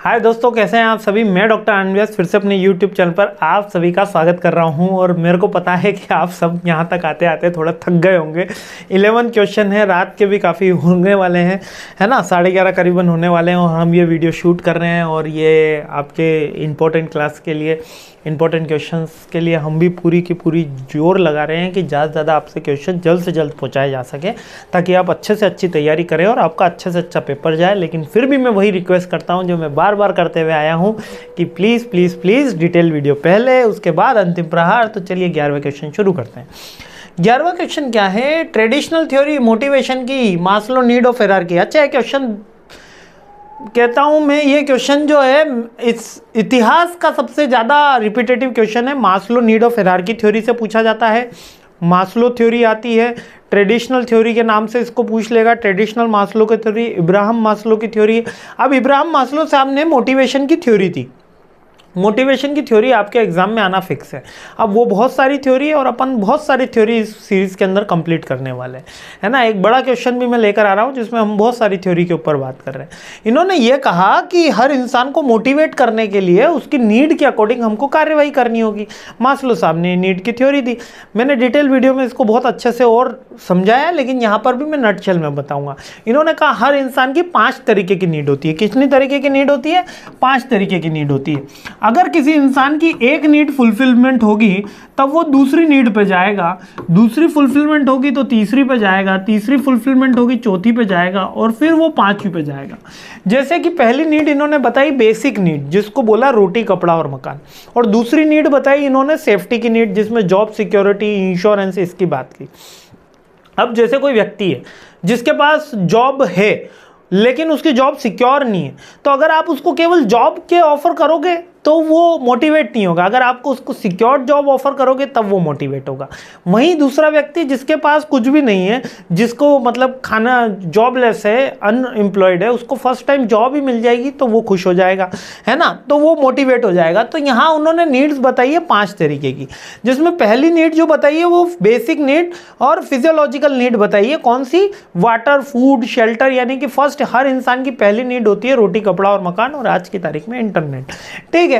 हाय दोस्तों, कैसे हैं आप सभी। मैं डॉक्टर अनव्यास फिर से अपने यूट्यूब चैनल पर आप सभी का स्वागत कर रहा हूं। और मेरे को पता है कि आप सब यहां तक आते आते थोड़ा थक गए होंगे। 11 क्वेश्चन है, रात के भी काफ़ी होने वाले हैं, है ना। 11:30 करीबन होने वाले हैं और हम ये वीडियो शूट कर रहे हैं। और ये आपके इम्पोर्टेंट क्लास के लिए, इंपॉर्टेंट क्वेश्चंस के लिए हम भी पूरी की पूरी जोर लगा रहे हैं कि ज़्यादा से ज़्यादा आपसे क्वेश्चन जल्द से जल्द पहुंचाए जा सके, ताकि आप अच्छे से अच्छी तैयारी करें और आपका अच्छे से अच्छा पेपर जाए। लेकिन फिर भी मैं वही रिक्वेस्ट करता हूं जो मैं बार बार करते हुए आया हूं कि please please please detail video पहले, उसके बाद अंतिम प्रहार। तो चलिए 11वें क्वेश्चन शुरू करते हैं। 11वां क्वेश्चन क्या है? ट्रेडिशनल थ्योरी मोटिवेशन की, मास्लो नीड ऑफ हायरार्की। अच्छा, ये क्वेश्चन कहता हूं मैं, ये क्वेश्चन जो है इस इतिहास का सबसे ज़्यादा रिपीटेटिव क्वेश्चन है। Maslow need of hierarchy theory से पूछा जाता है। मास्लो थ्योरी आती है, ट्रेडिशनल थ्योरी के नाम से इसको पूछ लेगा। ट्रेडिशनल मास्लो की थ्योरी, इब्राहिम मास्लो की थ्योरी। अब इब्राहिम मास्लो साहब ने मोटिवेशन की थ्योरी थी। मोटिवेशन की थ्योरी आपके एग्जाम में आना फिक्स है। अब वो बहुत सारी थ्योरी है और अपन बहुत सारी थ्योरी इस सीरीज के अंदर कंप्लीट करने वाले हैं, है ना। एक बड़ा क्वेश्चन भी मैं लेकर आ रहा हूँ जिसमें हम बहुत सारी थ्योरी के ऊपर बात कर रहे हैं। इन्होंने ये कहा कि हर इंसान को मोटिवेट करने के लिए उसकी नीड के अकॉर्डिंग हमको कार्यवाही करनी होगी। मास्लो साहब ने नीड की थ्योरी दी। मैंने डिटेल वीडियो में इसको बहुत अच्छे से और समझाया, लेकिन यहाँ पर भी मैं नटशेल में बताऊँगा। इन्होंने कहा हर इंसान की 5 तरीके की नीड होती है। कितनी तरीके की नीड होती है? 5 तरीके की नीड होती है। अगर किसी इंसान की एक नीड फुलफिलमेंट होगी तब वो दूसरी नीड पे जाएगा, दूसरी फुलफिलमेंट होगी तो तीसरी पे जाएगा, तीसरी फुलफिलमेंट होगी चौथी पे जाएगा और फिर वो 5वीं पे जाएगा। जैसे कि पहली नीड इन्होंने बताई बेसिक नीड, जिसको बोला रोटी कपड़ा और मकान। और दूसरी नीड बताई इन्होंने सेफ्टी की नीड, जिसमें जॉब सिक्योरिटी, इंश्योरेंस, इसकी बात की। अब जैसे कोई व्यक्ति है जिसके पास जॉब है लेकिन उसकी जॉब सिक्योर नहीं है, तो अगर आप उसको केवल जॉब के ऑफर करोगे तो वो मोटिवेट नहीं होगा। अगर आपको उसको सिक्योर जॉब ऑफर करोगे तब वो मोटिवेट होगा। वहीं दूसरा व्यक्ति जिसके पास कुछ भी नहीं है, जिसको मतलब खाना जॉबलेस है, अनएम्प्लॉयड है, उसको फर्स्ट टाइम जॉब ही मिल जाएगी तो वो खुश हो जाएगा, है ना, तो वो मोटिवेट हो जाएगा। तो यहाँ उन्होंने नीड्स बताई है 5 तरीके की, जिसमें पहली नीड जो बताई है वो बेसिक नीड और फिजियोलॉजिकल नीड बताई है। कौन सी? Water, food, shelter. यानी कि फर्स्ट हर इंसान की पहली नीड होती है रोटी कपड़ा और मकान, और आज की तारीख में इंटरनेट, ठीक है।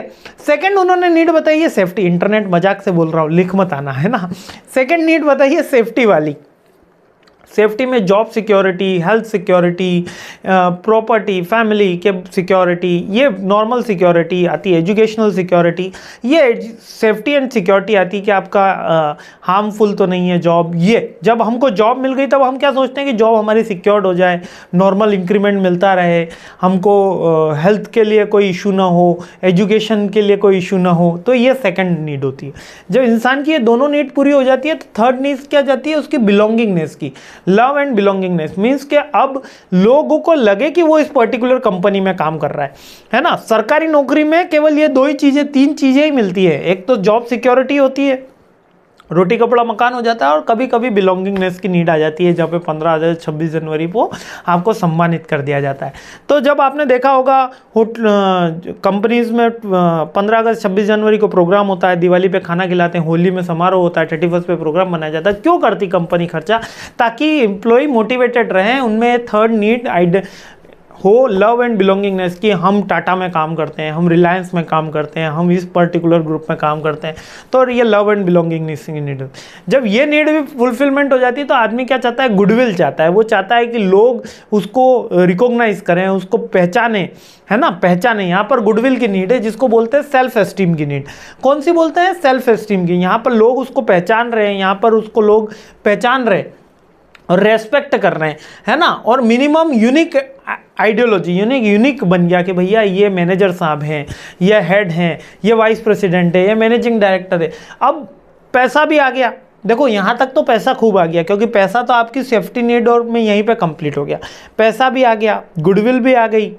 सेकंड उन्होंने नीड बताई है सेफ्टी। इंटरनेट मजाक से बोल रहा हूं, लिख मत आना, है ना। सेकंड नीड बताई है सेफ्टी वाली। सेफ्टी में job security, health security, property, family के सिक्योरिटी, ये नॉर्मल सिक्योरिटी आती है। एजुकेशनल सिक्योरिटी, ये सेफ्टी एंड सिक्योरिटी आती है कि आपका हार्मफुल तो नहीं है जॉब। ये जब हमको जॉब मिल गई तब हम क्या सोचते हैं कि जॉब हमारी सिक्योर्ड हो जाए, नॉर्मल इंक्रीमेंट मिलता रहे, हमको हेल्थ के लिए कोई इशू ना हो, एजुकेशन के लिए कोई इशू ना हो। तो ये सेकेंड नीड होती है। जब इंसान की ये दोनों नीड पूरी हो जाती है तो थर्ड नीड क्या जाती है? उसकी बिलोंगिंगनेस की। लव एंड बिलोंगिंगनेस मीन्स कि अब लोगों को लगे कि वो इस पर्टिकुलर कंपनी में काम कर रहा है ना। सरकारी नौकरी में केवल ये 2 ही चीजें, 3 चीजें ही मिलती है। एक तो जॉब सिक्योरिटी होती है, रोटी कपड़ा मकान हो जाता है, और कभी कभी बिलोंगिंगनेस की नीड आ जाती है, जहाँ पे 15 अगस्त 26 जनवरी को आपको सम्मानित कर दिया जाता है। तो जब आपने देखा होगा कंपनीज में 15 अगस्त 26 जनवरी को प्रोग्राम होता है, दिवाली पे खाना खिलाते हैं, होली में समारोह होता है, 31 पे प्रोग्राम मनाया जाता है। क्यों करती कंपनी खर्चा? ताकि एम्प्लॉय मोटिवेटेड रहें, उनमें थर्ड नीड हो लव एंड बिलोंगिंगनेस की। हम टाटा में काम करते हैं, हम रिलायंस में काम करते हैं, हम इस पर्टिकुलर ग्रुप में काम करते हैं, तो ये लव एंड बिलोंगिंगनेस की नीड। जब ये नीड भी फुलफिलमेंट हो जाती है तो आदमी क्या चाहता है? गुडविल चाहता है। वो चाहता है कि लोग उसको रिकॉग्नाइज करें, उसको पहचाने, है ना, पहचाने। यहाँ पर गुडविल की नीड है, जिसको बोलते हैं सेल्फ एस्टीम की नीड। कौन सी बोलते हैं? सेल्फ एस्टीम की। यहाँ पर लोग उसको पहचान रहे हैं, यहाँ पर उसको लोग पहचान रहे और रेस्पेक्ट कर रहे हैं, है ना। और मिनिमम यूनिक आइडियोलॉजी, यूनिक बन गया कि भैया ये मैनेजर साहब हैं, ये हेड हैं, ये वाइस प्रेसिडेंट है, ये मैनेजिंग डायरेक्टर है। अब पैसा भी आ गया। देखो यहाँ तक तो पैसा खूब आ गया, क्योंकि पैसा तो आपकी सेफ्टी नीड और में यहीं पे कंप्लीट हो गया। पैसा भी आ गया, गुडविल भी आ गई,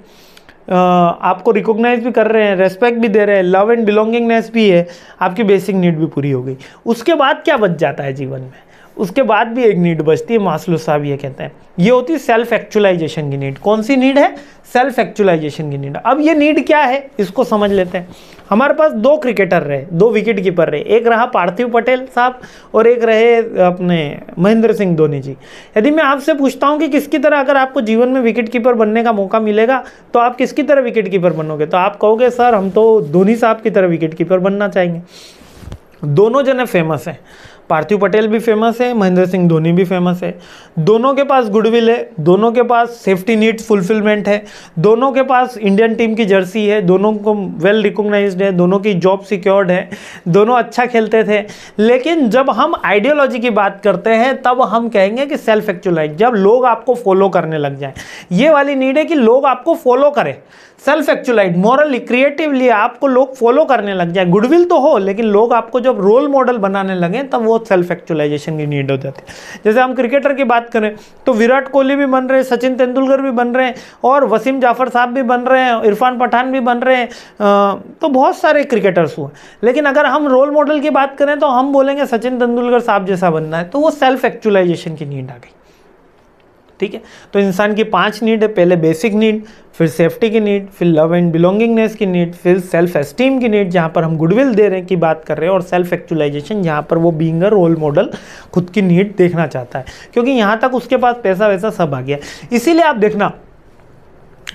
आपको रिकॉग्नाइज भी कर रहे हैं, रेस्पेक्ट भी दे रहे हैं, लव एंड बिलोंगिंगनेस भी है, आपकी बेसिक नीड भी पूरी हो गई। उसके बाद क्या बच जाता है जीवन में? उसके बाद भी एक नीड बचती है, मास्लो साहब ये कहते हैं, ये होती है सेल्फ एक्चुअलाइजेशन की नीड। कौन सी नीड है? सेल्फ एक्चुअलाइजेशन की नीड। अब ये नीड क्या है इसको समझ लेते हैं। हमारे पास 2 क्रिकेटर रहे, 2 विकेट कीपर रहे, एक रहा पार्थिव पटेल साहब और एक रहे अपने महेंद्र सिंह धोनी जी। यदि मैं आपसे पूछता हूं कि किसकी तरह अगर आपको जीवन में विकेट कीपर बनने का मौका मिलेगा तो आप किसकी तरह विकेट कीपर बनोगे? तो आप कहोगे सर हम तो धोनी साहब की तरह विकेट कीपर बनना चाहेंगे। दोनों जने फेमस हैं, पार्थिव पटेल भी फेमस है, महेंद्र सिंह धोनी भी फेमस है। दोनों के पास गुडविल है, दोनों के पास सेफ्टी नीड्स फुलफिलमेंट है, दोनों के पास इंडियन टीम की जर्सी है, दोनों को वेल रिकॉग्नाइज्ड है, दोनों की जॉब सिक्योर्ड है, दोनों अच्छा खेलते थे। लेकिन जब हम आइडियोलॉजी की बात करते हैं तब हम कहेंगे कि सेल्फ एक्चुअलाइज, जब लोग आपको फॉलो करने लग जाएं। ये वाली नीड है कि लोग आपको फॉलो करें, सेल्फ एक्चुअलाइज, मॉरली क्रिएटिवली आपको लोग फॉलो करने लग जाए। गुडविल तो हो लेकिन लोग आपको जब रोल मॉडल बनाने लगे तब वो सेल्फ एक्चुअलाइजेशन की नीड हो जाती है। जैसे हम क्रिकेटर की बात करें तो विराट कोहली भी बन रहे हैं, सचिन तेंदुलकर भी बन रहे हैं और वसीम जाफर साहब भी बन रहे हैं, इरफान पठान भी बन रहे हैं, तो बहुत सारे क्रिकेटर्स हुए। लेकिन अगर हम रोल मॉडल की बात करें तो हम बोलेंगे सचिन तेंदुलकर साहब जैसा बनना है, तो वो सेल्फ एक्चुअलाइजेशन की नीड आ गई। ठीक है, तो इंसान की 5 नीड है, पहले बेसिक नीड, फिर सेफ्टी की नीड, फिर लव एंड बिलोंगिंगनेस की नीड, फिर सेल्फ एस्टीम की नीड जहाँ पर हम गुडविल दे रहे हैं की बात कर रहे हैं, और सेल्फ एक्चुअलाइजेशन जहाँ पर वो बीइंग अ रोल मॉडल खुद की नीड देखना चाहता है, क्योंकि यहाँ तक उसके पास पैसा वैसा सब आ गया। इसीलिए आप देखना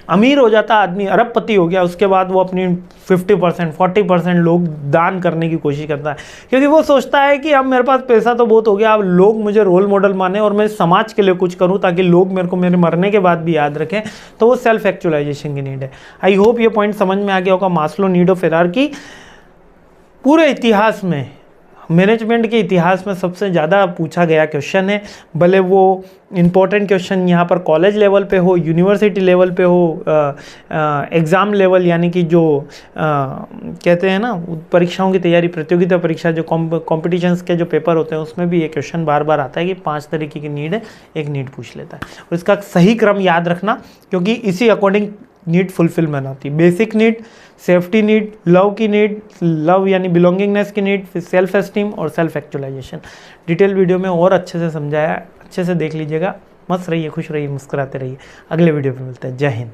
अमीर हो जाता आदमी, अरबपति हो गया, उसके बाद वो अपनी 50% 40% लोग दान करने की कोशिश करता है, क्योंकि वो सोचता है कि अब मेरे पास पैसा तो बहुत हो गया, अब लोग मुझे रोल मॉडल माने और मैं समाज के लिए कुछ करूं ताकि लोग मेरे को मेरे मरने के बाद भी याद रखें। तो वो सेल्फ एक्चुअलाइजेशन की नीड है। आई होप ये पॉइंट समझ में आ गया होगा। मास्लो नीड ऑफ हायरार्की पूरे इतिहास में, मैनेजमेंट के इतिहास में सबसे ज़्यादा पूछा गया क्वेश्चन है, भले वो इम्पोर्टेंट क्वेश्चन यहाँ पर कॉलेज लेवल पे हो, यूनिवर्सिटी लेवल पे हो, एग्ज़ाम लेवल यानी कि जो कहते हैं ना परीक्षाओं की तैयारी, प्रतियोगिता परीक्षा जो कॉम्पिटिशन्स के जो पेपर होते हैं उसमें भी ये क्वेश्चन बार बार आता है कि 5 तरीके की नीड है, एक नीड पूछ लेता है। और इसका सही क्रम याद रखना, क्योंकि इसी अकॉर्डिंग नीड फुलफिलमेंट आती है। Basic need, safety need, love की नीड, लव यानी बिलोंगिंगनेस की नीड, फिर सेल्फ एस्टीम और सेल्फ एक्चुअलाइजेशन। डिटेल वीडियो में और अच्छे से समझाया, अच्छे से देख लीजिएगा। मस्त रहिए, खुश रहिए, मुस्कुराते रहिए। अगले वीडियो पे मिलते हैं। जय हिंद।